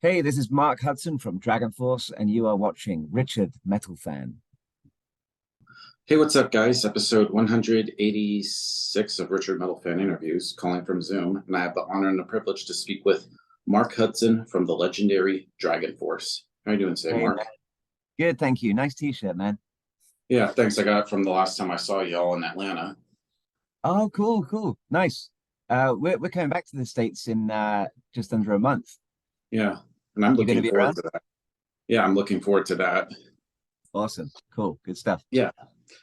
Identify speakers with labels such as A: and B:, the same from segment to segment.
A: Hey, this is Mark Hudson from Dragonforce, and you are watching Richard Metal Fan.
B: Hey, what's up, guys? Episode 186 of Richard Metal Fan Interviews, calling from Zoom, and I have the honor and the privilege to speak with Mark Hudson from the legendary Dragonforce. How are you doing today,
A: Hey, man.
B: Mark?
A: Good, thank you. Nice t-shirt, man.
B: Yeah, thanks. I got it from the last time I saw y'all in Atlanta.
A: Oh, cool, cool. Nice. We're coming back to the States in just under a month.
B: Yeah, and I'm
A: You gonna
B: looking
A: be
B: forward
A: around?
B: to that. Yeah, I'm looking forward to that.
A: Awesome. Cool. Good stuff.
B: Yeah.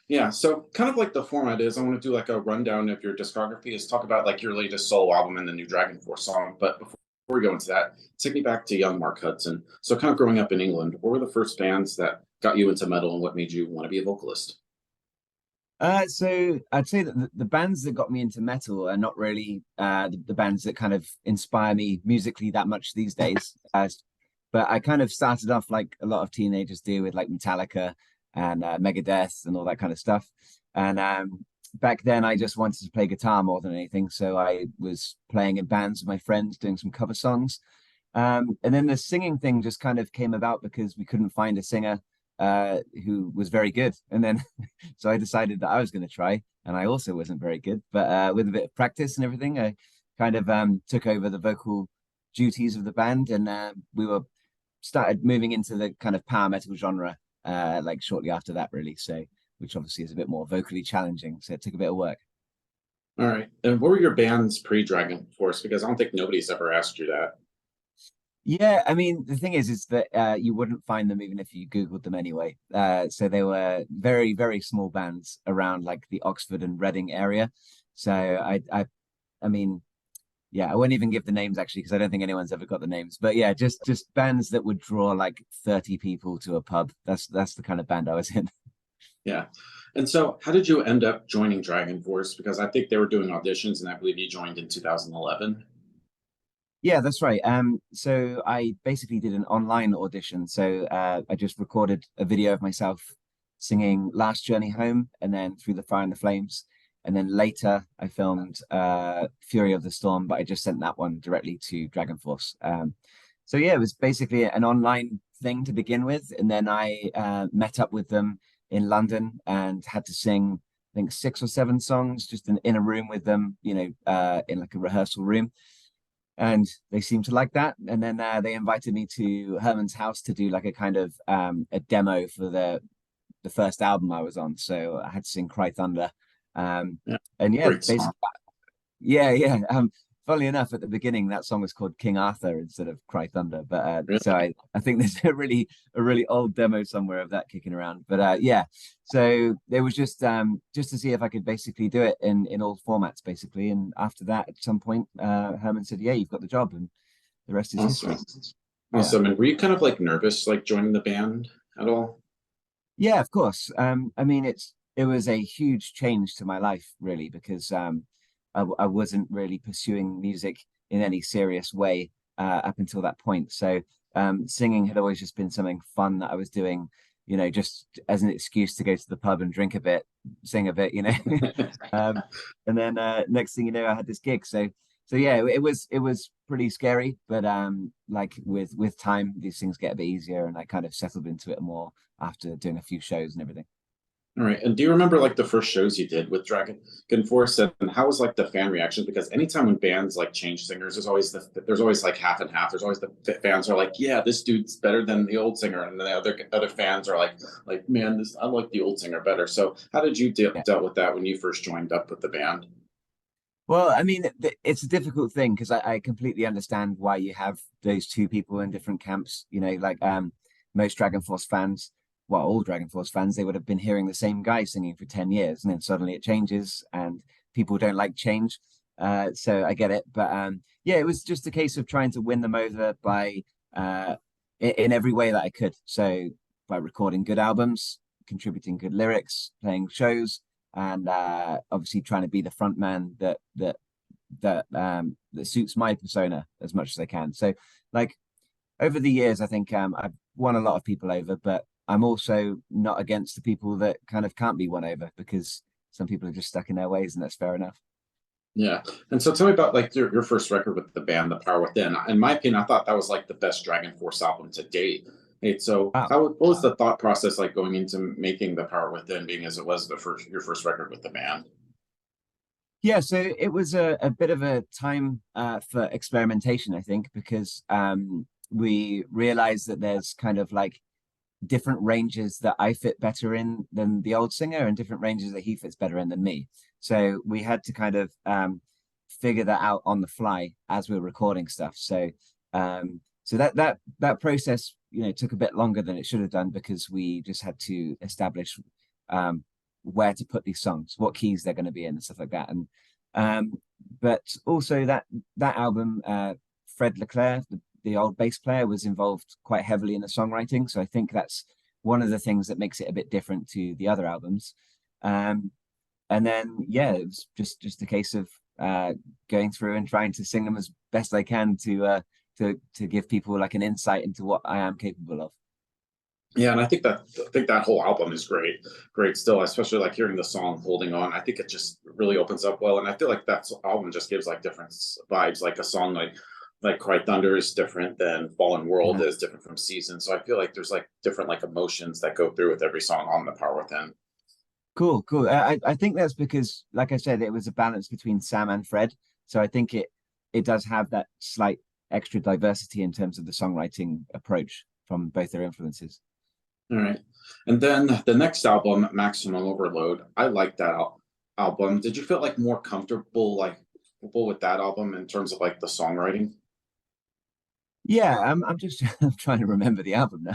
B: Yeah, so kind of like the format is, I want to do like a rundown of your discography, is talk about like your latest solo album and the new Dragonforce song. But before we go into that, take me back to young Mark Hudson. So kind of growing up in England, what were the first bands that got you into metal and what made you want to be a vocalist?
A: So I'd say that the bands that got me into metal are not really the bands that kind of inspire me musically that much these days. But I kind of started off like a lot of teenagers do with like Metallica and Megadeth and all that kind of stuff. And back then, I just wanted to play guitar more than anything. So I was playing in bands with my friends, doing some cover songs. And then the singing thing just kind of came about because we couldn't find a singer who was very good. And then so I decided that I was going to try, and I also wasn't very good. But with a bit of practice and everything, I kind of took over the vocal duties of the band, and we were started moving into the kind of power metal genre like shortly after that, really. So, which obviously is a bit more vocally challenging. So it took a bit of work.
B: All right. And what were your bands pre-Dragon Force? Because I don't think nobody's ever asked you that.
A: Yeah, I mean, the thing is that you wouldn't find them even if you Googled them anyway. So they were very, very small bands around like the Oxford and Reading area. So I mean, yeah, I won't even give the names actually because I don't think anyone's ever got the names. But yeah, just bands that would draw like 30 people to a pub. That's the kind of band I was in.
B: Yeah. And so how did you end up joining Dragon Force? Because I think they were doing auditions and I believe you joined in 2011.
A: Yeah, that's right. So I basically did an online audition. So I just recorded a video of myself singing Last Journey Home and then Through the Fire and the Flames. And then later I filmed Fury of the Storm, but I just sent that one directly to Dragon Force. So yeah, it was basically an online thing to begin with. And then I met up with them in London and had to sing, I think, 6 or 7 songs just in a room with them, in like a rehearsal room, and they seemed to like that. And then they invited me to Herman's house to do like a kind of a demo for the first album I was on. So I had to sing Cry Thunder.
B: Yeah.
A: And yeah,
B: Great
A: basically,
B: song.
A: yeah, yeah. Funnily enough, at the beginning, that song was called King Arthur instead of Cry Thunder. But so
B: Really?
A: I think there's a really old demo somewhere of that kicking around. But yeah, so it was just to see if I could basically do it in all formats, basically. And after that, at some point, Herman said, "Yeah, you've got the job," and the rest is history.
B: Awesome.
A: Yeah.
B: Awesome. And were you kind of like nervous, like joining the band at all?
A: Yeah, of course. I mean, it was a huge change to my life, really, because I wasn't really pursuing music in any serious way up until that point. So singing had always just been something fun that I was doing, just as an excuse to go to the pub and drink a bit, sing a bit. Um, and then next thing you know, I had this gig. So yeah, it was pretty scary, but like with time, these things get a bit easier, and I kind of settled into it more after doing a few shows and everything.
B: All right. And do you remember like the first shows you did with Dragon Force, and how was like the fan reaction? Because anytime when bands like change singers, there's always like half and half. There's always the fans are like, yeah, this dude's better than the old singer, and the other fans are like, man, this I like the old singer better. So how did you
A: Yeah.
B: dealt with that when you first joined up with the band?
A: Well, I mean, it's a difficult thing because I completely understand why you have those two people in different camps. Like most Dragon Force fans, well, all Dragon Force fans, they would have been hearing the same guy singing for 10 years, and then suddenly it changes, and people don't like change. So I get it, but yeah, it was just a case of trying to win them over by in every way that I could. So by recording good albums, contributing good lyrics, playing shows, and obviously trying to be the front man that suits my persona as much as I can. So like over the years, I think I've won a lot of people over, but I'm also not against the people that kind of can't be won over because some people are just stuck in their ways, and that's fair enough.
B: Yeah. And so tell me about like your first record with the band, The Power Within. In my opinion, I thought that was like the best Dragonforce album to date. Hey, so
A: Wow.
B: what was the thought process like going into making The Power Within, being as it was your first record with the band?
A: Yeah, so it was a bit of a time for experimentation, I think, because we realized that there's kind of like different ranges that I fit better in than the old singer and different ranges that he fits better in than me. So we had to kind of figure that out on the fly as we were recording stuff. So that process, took a bit longer than it should have done because we just had to establish um, where to put these songs, what keys they're going to be in, and stuff like that. And um, but also that album, Fred Leclerc, the old bass player, was involved quite heavily in the songwriting. So I think that's one of the things that makes it a bit different to the other albums. Um, and then yeah, it was just a case of going through and trying to sing them as best I can to give people like an insight into what I am capable of.
B: Yeah, and I think that whole album is great still, especially like hearing the song "Holding On." I think it just really opens up well, and I feel like that album just gives like different vibes. Like a song like "Cry Thunder" is different than "Fallen World"
A: Mhm.
B: is different from "Season." So I feel like there's like different like emotions that go through with every song on The Power Within.
A: Cool, cool. I think that's because, like I said, it was a balance between Sam and Fred. So I think it does have that slight extra diversity in terms of the songwriting approach from both their influences.
B: All right, and then the next album, "Maximum Overload." I like that album. Did you feel like more comfortable with that album in terms of like the songwriting?
A: Yeah, I'm just I'm trying to remember the album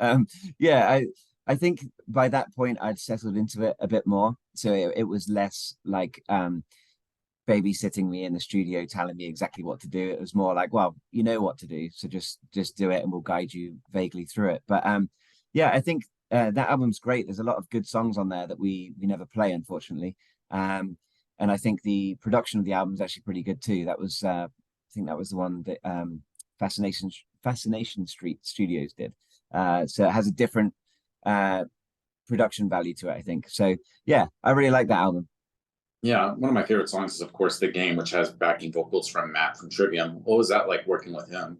A: now. Yeah, I think by that point I'd settled into it a bit more, so it was less like babysitting me in the studio, telling me exactly what to do. It was more like, well, you know what to do, so just do it, and we'll guide you vaguely through it. But yeah, I think that album's great. There's a lot of good songs on there that we never play, unfortunately. Um, and I think the production of the album is actually pretty good too. That was I think that was the one that Fascination Street Studios did. So it has a different uh production value to it, I think. So yeah, I really like that album.
B: Yeah, one of my favorite songs is, of course, "The Game," which has backing vocals from Matt from Trivium. What was that like working with him?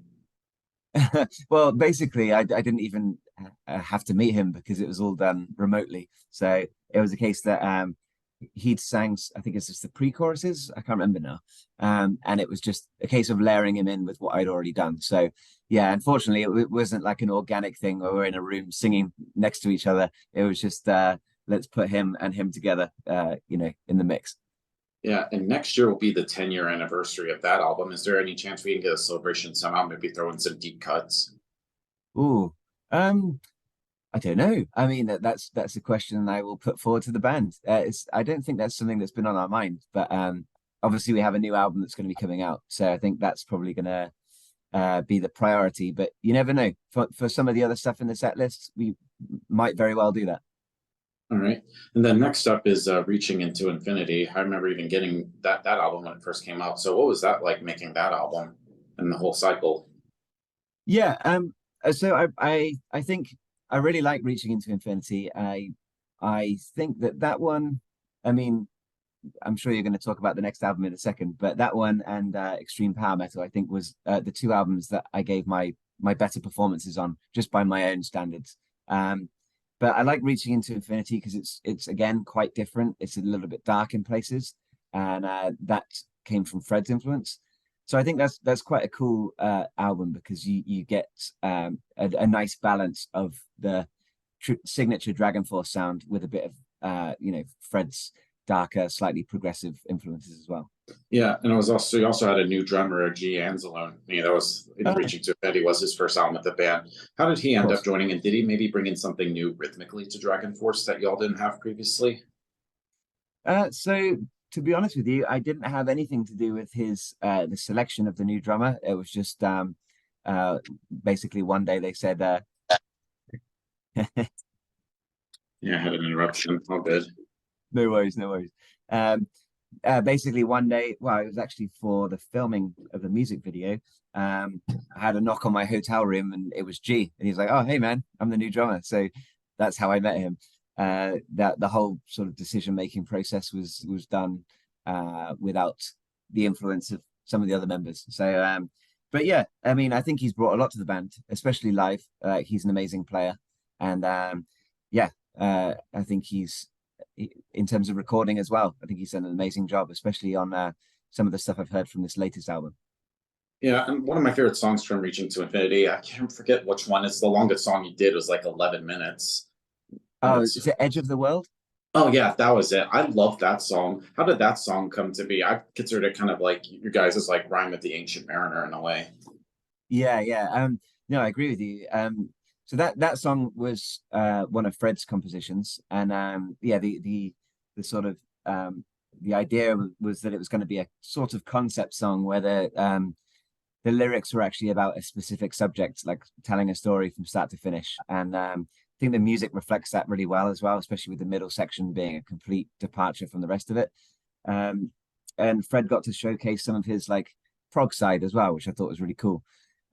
A: Well, basically, I didn't even have to meet him because it was all done remotely. So it was a case that he'd sang, I think it's just the pre-choruses. I can't remember now. And it was just a case of layering him in with what I'd already done. So yeah, unfortunately, it wasn't like an organic thing where we're in a room singing next to each other. It was just let's put him and him together, in the mix.
B: Yeah, and next year will be the 10-year anniversary of that album. Is there any chance we can get a celebration somehow? Maybe throw in some deep cuts.
A: Ooh, um, I don't know. I mean, that's a question I will put forward to the band. I don't think that's something that's been on our mind, but obviously we have a new album that's going to be coming out, so I think that's probably going to be the priority. But you never know. For some of the other stuff in the set list, we might very well do that.
B: All right, and then next up is "Reaching Into Infinity." I remember even getting that album when it first came out. So what was that like making that album and the whole cycle?
A: Yeah. So I think I really like Reaching into Infinity. I think that one. I mean, I'm sure you're going to talk about the next album in a second, but that one and Extreme Power Metal, I think, was the two albums that I gave my better performances on, just by my own standards. Um, but I like Reaching into Infinity because it's again quite different. It's a little bit dark in places, and that came from Fred's influence. So I think that's quite a cool album because you get a nice balance of the signature Dragonforce sound with a bit of Fred's darker, slightly progressive influences as well.
B: Yeah, and it was also you also had a new drummer, G. Anzalone. That was in
A: Of
B: "Reaching to Infinity" was his first album with the band. How did he end up
A: course.
B: joining? And did he maybe bring in something new rhythmically to Dragon Force that y'all didn't have previously?
A: So to be honest with you, I didn't have anything to do with his the selection of the new drummer. It was just uh, basically one day they said,
B: Yeah, I had an interruption. All good.
A: "No worries, no worries." Um, Basically one day, well, it was actually for the filming of the music video. I had a knock on my hotel room, and it was G, and he's like, "Oh, hey man, I'm the new drummer." So that's how I met him. That the whole sort of decision making process was done without the influence of some of the other members. So, but yeah, I mean, I think he's brought a lot to the band, especially live. He's an amazing player, and yeah, I think in terms of recording as well. I think he's done an amazing job, especially on some of the stuff I've heard from this latest album.
B: Yeah, and one of my favorite songs from Reaching to Infinity, I can't forget which one. It's the longest song he did, was like 11 minutes. And
A: Oh,
B: it's
A: is it Edge of the World?
B: Oh yeah, that was it. I love that song. How did that song come to be? I considered it kind of like you guys is like Rhyme of the Ancient Mariner in a way.
A: Yeah, yeah. No, I agree with you. So that song was one of Fred's compositions, and yeah, the sort of the idea was that it was going to be a sort of concept song where the lyrics were actually about a specific subject, like telling a story from start to finish. And I think the music reflects that really well as well, especially with the middle section being a complete departure from the rest of it. And Fred got to showcase some of his like prog side as well, which I thought was really cool.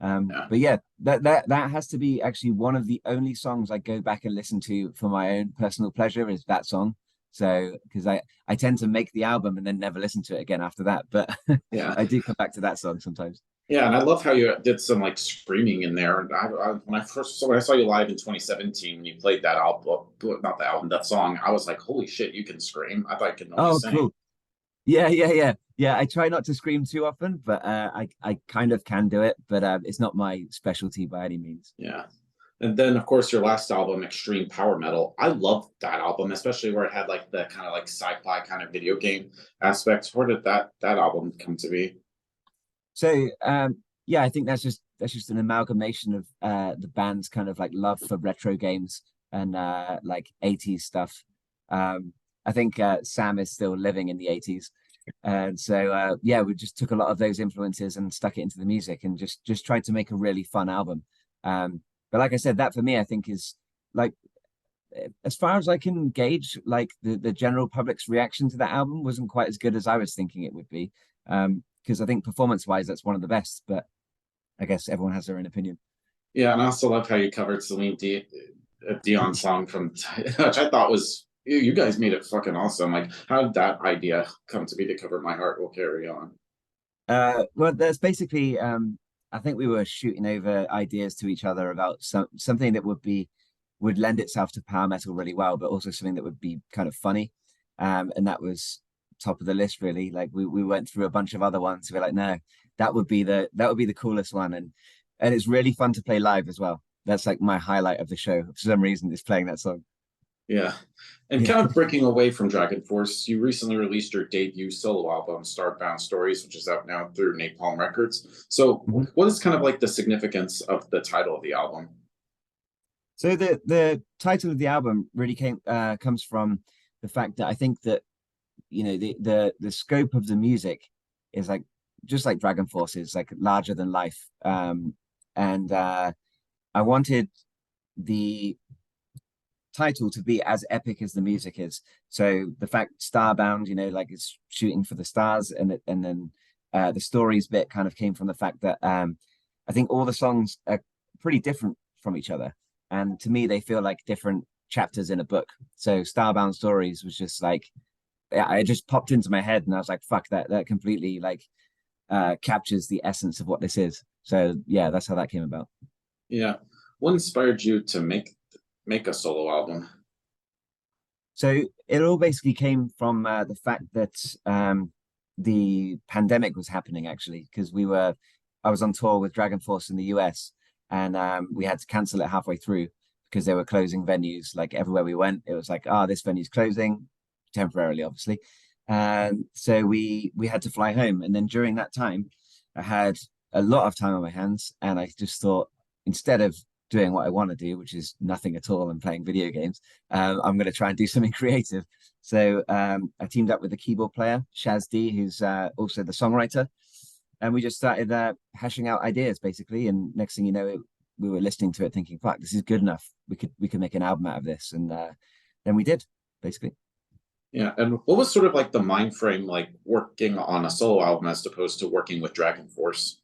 B: Yeah.
A: But yeah, that has to be actually one of the only songs I go back and listen to for my own personal pleasure is that song. So because I tend to make the album and then never listen to it again after that, but
B: Yeah.
A: I do come back to that song sometimes.
B: Yeah, and I love how you did some like screaming in there. And when I saw you live in 2017, when you played that album, not the album, that song, I was like, holy shit, you can scream. I thought I could only
A: Oh,
B: sing.
A: cool. Yeah. I try not to scream too often, but I kind of can do it, but it's not my specialty by any means.
B: Yeah. And then of course your last album, Extreme Power Metal. I love that album, especially where it had like the kind of like sci-fi kind of video game aspects. Where did that album come to be?
A: So yeah, I think that's just an amalgamation of the band's kind of like love for retro games and like 80s stuff. I think Sam is still living in the 80s. And so yeah, we just took a lot of those influences and stuck it into the music and just tried to make a really fun album. But like I said, that for me, I think is like as far as I can gauge, like the general public's reaction to that album wasn't quite as good as I was thinking it would be. Because I think performance-wise, that's one of the best, but I guess everyone has their own opinion.
B: Yeah, and I also love how you covered Dion song from which I thought was you guys made it fucking awesome. Like, how did that idea come to be to cover My Heart Will Carry On?
A: Well, there's basically I think we were shooting over ideas to each other about something that would lend itself to power metal really well, but also something that would be kind of funny. And that was top of the list really. Like we went through a bunch of other ones. We're like, no, that would be the coolest one, and it's really fun to play live as well. That's like my highlight of the show. For some reason, is playing that song.
B: Yeah. And kind of breaking away from Dragonforce, you recently released your debut solo album, Starbound Stories, which is out now through Napalm Records. So what is kind of like the significance of the title of the album?
A: So the title of the album really comes from the fact that I think that the scope of the music is like just like Dragonforce is like larger than life. And I wanted the title to be as epic as the music is. So the fact Starbound, like it's shooting for the stars, and then the stories bit kind of came from the fact that I think all the songs are pretty different from each other, and to me they feel like different chapters in a book. So Starbound Stories was just like it just popped into my head, and I was like, fuck, that completely like captures the essence of what this is. So yeah, that's how that came about.
B: Yeah. What inspired you to make a solo album?
A: So it all basically came from the fact that the pandemic was happening, actually, because I was on tour with Dragonforce in the US, and we had to cancel it halfway through because they were closing venues like everywhere we went. It was like, this venue's closing temporarily, obviously. And so we had to fly home. And then during that time, I had a lot of time on my hands, and I just thought, instead of doing what I want to do, which is nothing at all and playing video games, I'm going to try and do something creative. So I teamed up with the keyboard player, Shaz D, who's also the songwriter. And we just started hashing out ideas, basically. And next thing you know, we were listening to it thinking, fuck, this is good enough. We could make an album out of this. And then we did, basically.
B: Yeah. And what was sort of like the mind frame, like working on a solo album as opposed to working with Dragonforce?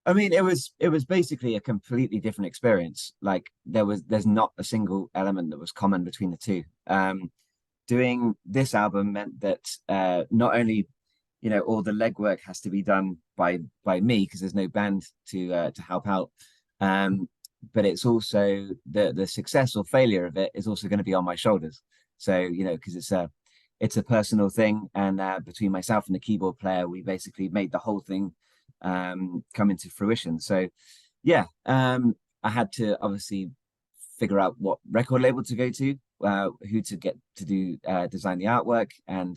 A: I mean, it was basically a completely different experience. Like there's not a single element that was common between the two. Doing this album meant that not only all the legwork has to be done by me because there's no band to help out. But it's also the success or failure of it is also going to be on my shoulders. So because it's a personal thing, and between myself and the keyboard player, we basically made the whole thing come into fruition. So yeah, I had to obviously figure out what record label to go to, who to get to do design the artwork, and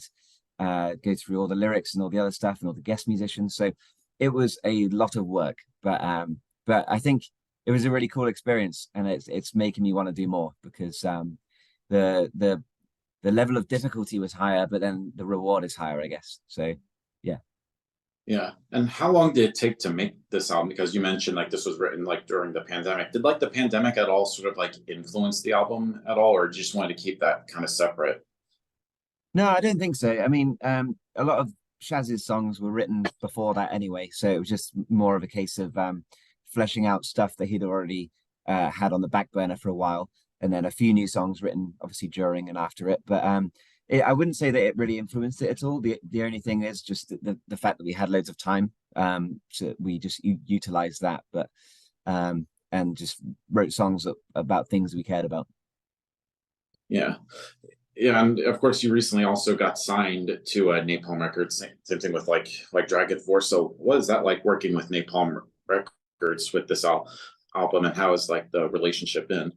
A: go through all the lyrics and all the other stuff and all the guest musicians. So it was a lot of work, but I think it was a really cool experience, and it's making me want to do more because the the level of difficulty was higher, but then the reward is higher, I guess. So yeah.
B: Yeah. And how long did it take to make this album? Because you mentioned like this was written like during the pandemic. Did like the pandemic at all sort of like influence the album at all, or just wanted to keep that kind of separate?
A: No, I don't think so. I mean, a lot of Shaz's songs were written before that anyway, so it was just more of a case of fleshing out stuff that he'd already had on the back burner for a while, and then a few new songs written obviously during and after it. But I wouldn't say that it really influenced it at all. The only thing is just the fact that we had loads of time, so we just utilized that, but and just wrote songs about things we cared about.
B: Yeah. Yeah, and of course, you recently also got signed to Napalm Records. Same thing with like Dragonforce. So, what is that like working with Napalm Records with this album, and how has like the relationship been?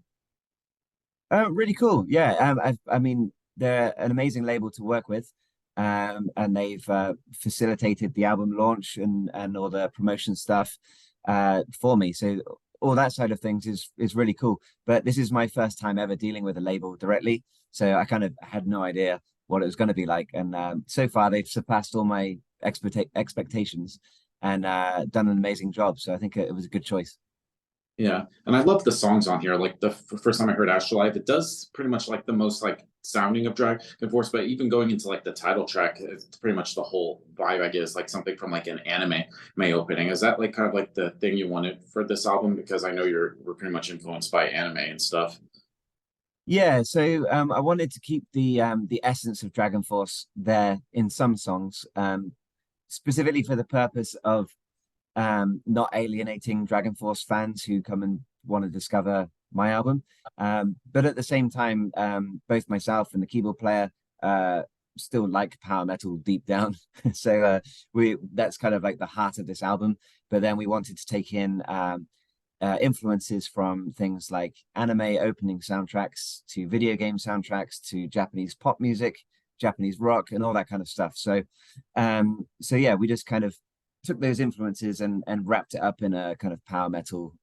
A: Really cool. Yeah. I mean, they're an amazing label to work with, and they've facilitated the album launch and all the promotion stuff for me. So all that side of things is really cool. But this is my first time ever dealing with a label directly, so I kind of had no idea what it was going to be like. And so far, they've surpassed all my expectations and done an amazing job. So I think it was a good choice.
B: Yeah, and I love the songs on here. Like the first time I heard Astrolife, it does pretty much like the most like sounding of Dragonforce, but even going into like the title track, it's pretty much the whole vibe. I guess like something from like an anime May opening. Is that like kind of like the thing you wanted for this album? Because I know we're pretty much influenced by anime and stuff.
A: Yeah, so I wanted to keep the essence of Dragonforce there in some songs, specifically for the purpose of not alienating Dragonforce fans who come and want to discover my album. But at the same time, both myself and the keyboard player still like power metal deep down. So that's kind of like the heart of this album. But then we wanted to take in influences from things like anime opening soundtracks to video game soundtracks to Japanese pop music, Japanese rock, and all that kind of stuff. So yeah, we just kind of took those influences and wrapped it up in a kind of power metal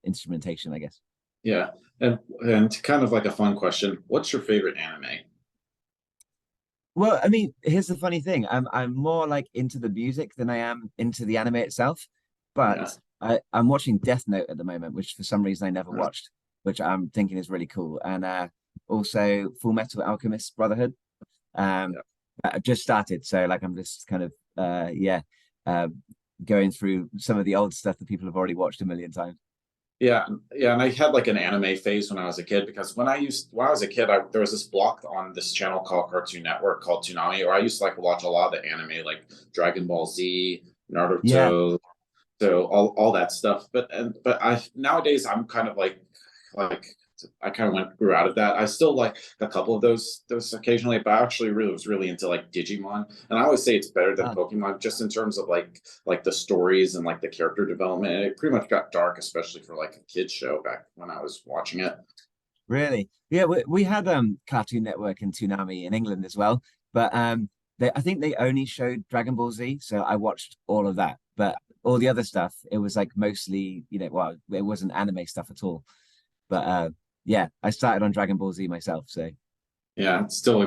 A: instrumentation, I guess.
B: Yeah, and kind of like a fun question, what's your favorite anime?
A: Well, I mean, here's the funny thing. I'm more like into the music than I am into the anime itself.
B: Yeah.
A: But I'm watching Death Note at the moment, which for some reason I never watched, which I'm thinking is really cool. And also Full Metal Alchemist Brotherhood. I've just started, so like I'm just kind of going through some of the old stuff that people have already watched a million times.
B: Yeah, yeah, and I had like an anime phase when I was a kid because when I was a kid, there was this block on this channel called Cartoon Network called Toonami, or I used to like watch a lot of the anime like Dragon Ball Z, Naruto,
A: Yeah.
B: so all that stuff. But I nowadays I'm kind of like I kind of grew out of that. I still like a couple of those occasionally, but I actually was really into like Digimon, and I always say it's better than Pokemon just in terms of like the stories and like the character development. And it pretty much got dark, especially for like a kids show back when I was watching it.
A: Really? Yeah, we had Cartoon Network and Toonami in England as well, but I think they only showed Dragon Ball Z, so I watched all of that. But all the other stuff, it was like mostly, well, it wasn't anime stuff at all. But yeah, I started on Dragon Ball Z myself, so
B: yeah, it's still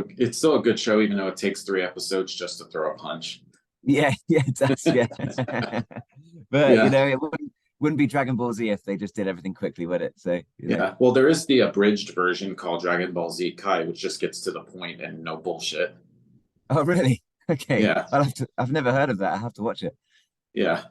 B: a good show, even though it takes 3 episodes just to throw a punch.
A: Yeah, it does, yeah. But
B: Yeah.
A: it wouldn't be Dragon Ball Z if they just did everything quickly, would it? So
B: Yeah, well, there is the abridged version called Dragon Ball Z Kai, which just gets to the point and no bullshit.
A: Oh, really? Okay,
B: Yeah,
A: I've never heard of that. I have to watch it.
B: yeah.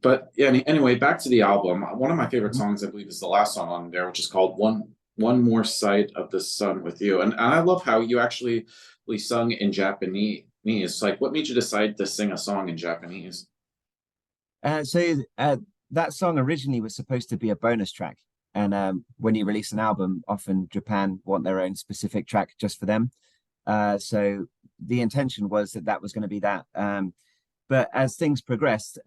B: But yeah, anyway, back to the album. One of my favorite
A: Mhm.
B: songs, I believe, is the last song on there, which is called One More Sight of the Sun with You. And I love how you actually sung in Japanese Japanese. Like, what made you decide to sing a song in Japanese?
A: So that song originally was supposed to be a bonus track, and when you release an album, often Japan want their own specific track just for them. So the intention was that that was going to be that. But as things progressed,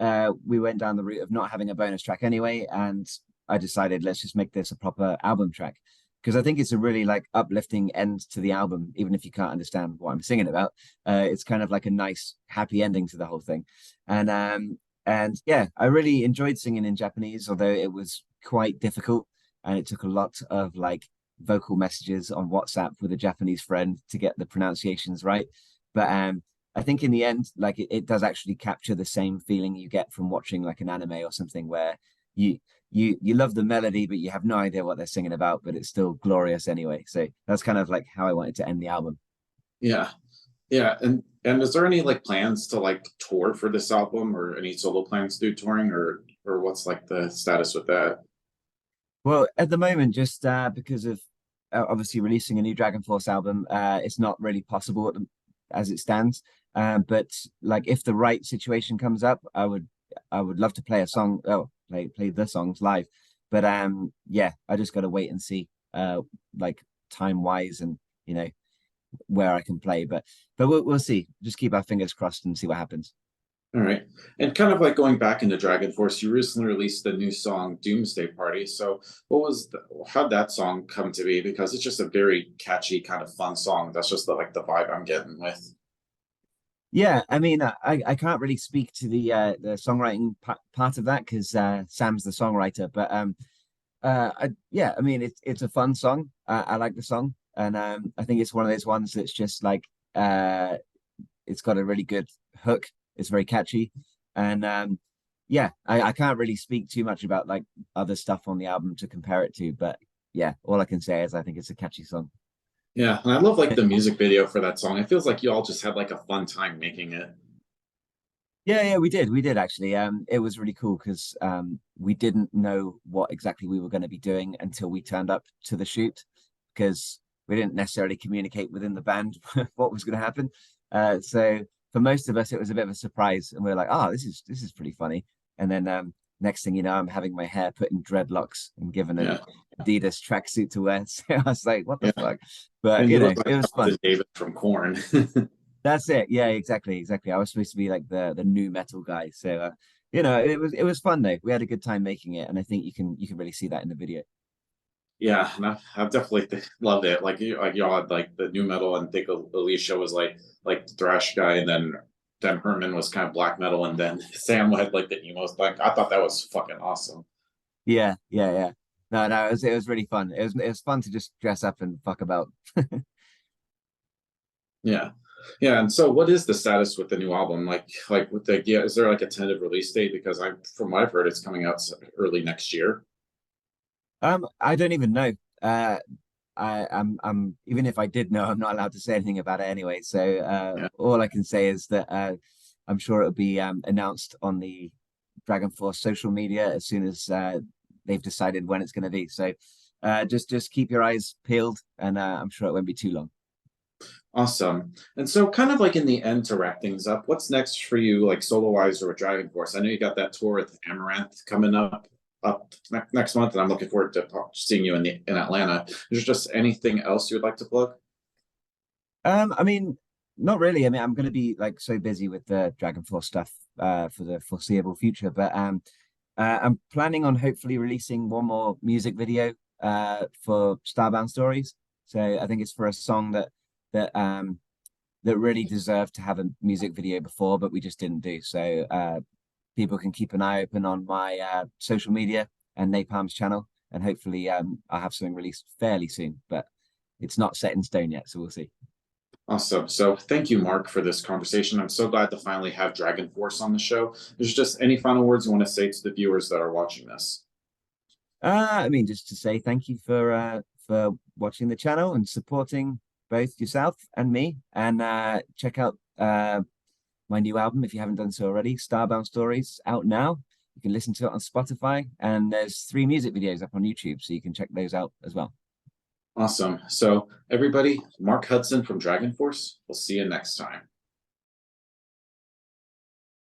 A: we went down the route of not having a bonus track anyway, and I decided let's just make this a proper album track because I think it's a really like uplifting end to the album, even if you can't understand what I'm singing about. It's kind of like a nice, happy ending to the whole thing, and yeah, I really enjoyed singing in Japanese, although it was quite difficult and it took a lot of like vocal messages on WhatsApp with a Japanese friend to get the pronunciations right. But I think in the end, like it does actually capture the same feeling you get from watching like an anime or something where you you love the melody, but you have no idea what they're singing about, but it's still glorious anyway. So that's kind of like how I wanted to end the album.
B: Yeah. Yeah. And is there any like plans to like tour for this album or any solo plans to do touring or what's like the status with that?
A: Well, at the moment, just because of obviously releasing a new Dragonforce album, it's not really possible as it stands. But like if the right situation comes up, I would love to play a song. Oh, play the songs live. But yeah, I just got to wait and see, like time wise, and you know where I can play. But we'll see. Just keep our fingers crossed and see what happens.
B: All right. And kind of like going back into Dragon Force, you recently released the new song Doomsday Party. So how'd that song come to be? Because it's just a very catchy, kind of fun song. That's just like the vibe I'm getting with.
A: Yeah, I mean, I can't really speak to the songwriting part of that because Sam's the songwriter. But yeah, I mean, it's a fun song. I like the song, and I think it's one of those ones that's just like it's got a really good hook. It's very catchy, and yeah, I can't really speak too much about like other stuff on the album to compare it to. But yeah, all I can say is I think it's a catchy song.
B: Yeah. And I love like the music video for that song. It feels like you all just had like a fun time making it.
A: Yeah, we did actually. It was really cool because we didn't know what exactly we were going to be doing until we turned up to the shoot because we didn't necessarily communicate within the band what was going to happen. So for most of us, it was a bit of a surprise, and we are like, "Oh, this is pretty funny." And then next thing you know, I'm having my hair put in dreadlocks and given an
B: Yeah.
A: Adidas tracksuit to wear. So I was like, "What the
B: Yeah.
A: fuck?" But
B: And
A: you
B: you
A: know,
B: look like
A: it was fun.
B: David from Corn.
A: That's it. Yeah, exactly. I was supposed to be like the new metal guy. So it was fun though. We had a good time making it, and I think you can really see that in the video.
B: Yeah, and I've definitely loved it. Like y'all had like the new metal, and think Alicia was like the thrash guy, and then Herman was kind of black metal, and then Sam had like the emo. Like I thought that was fucking awesome.
A: Yeah. No, it was really fun. It was fun to just dress up and fuck about.
B: Yeah, yeah. And so, what is the status with the new album? Like with the idea, is there like a tentative release date? Because from what I've heard, it's coming out early next year.
A: I don't even know. I'm even if I did know, I'm not allowed to say anything about it anyway. So
B: Yeah.
A: all I can say is that I'm sure it'll be announced on the Dragon Force social media as soon as they've decided when it's going to be. So just keep your eyes peeled, and I'm sure it won't be too long.
B: Awesome. And so, kind of like in the end to wrap things up, what's next for you, like solo wise or with Dragon Force? I know you got that tour with Amaranth coming up next month, and I'm looking forward to seeing you in Atlanta. Is there just anything else you would like to plug?
A: I mean, not really. I mean, I'm going to be like so busy with the Dragon Force stuff for the foreseeable future, but I'm planning on hopefully releasing one more music video for Starbound Stories. So I think it's for a song that really deserved to have a music video before, but we just didn't do. So people can keep an eye open on my social media and Napalm's channel, and hopefully I'll have something released fairly soon. But it's not set in stone yet, so we'll see.
B: Awesome. So thank you, Mark, for this conversation. I'm so glad to finally have Dragon Force on the show. There's just any final words you want to say to the viewers that are watching this?
A: I mean, just to say thank you for watching the channel and supporting both yourself and me, and check out my new album if you haven't done so already. Starbound Stories out now. You can listen to it on Spotify, and there's 3 music videos up on YouTube, so you can check those out as well.
B: Awesome. So everybody, Mark Hudson from Dragon Force. We'll see you next time.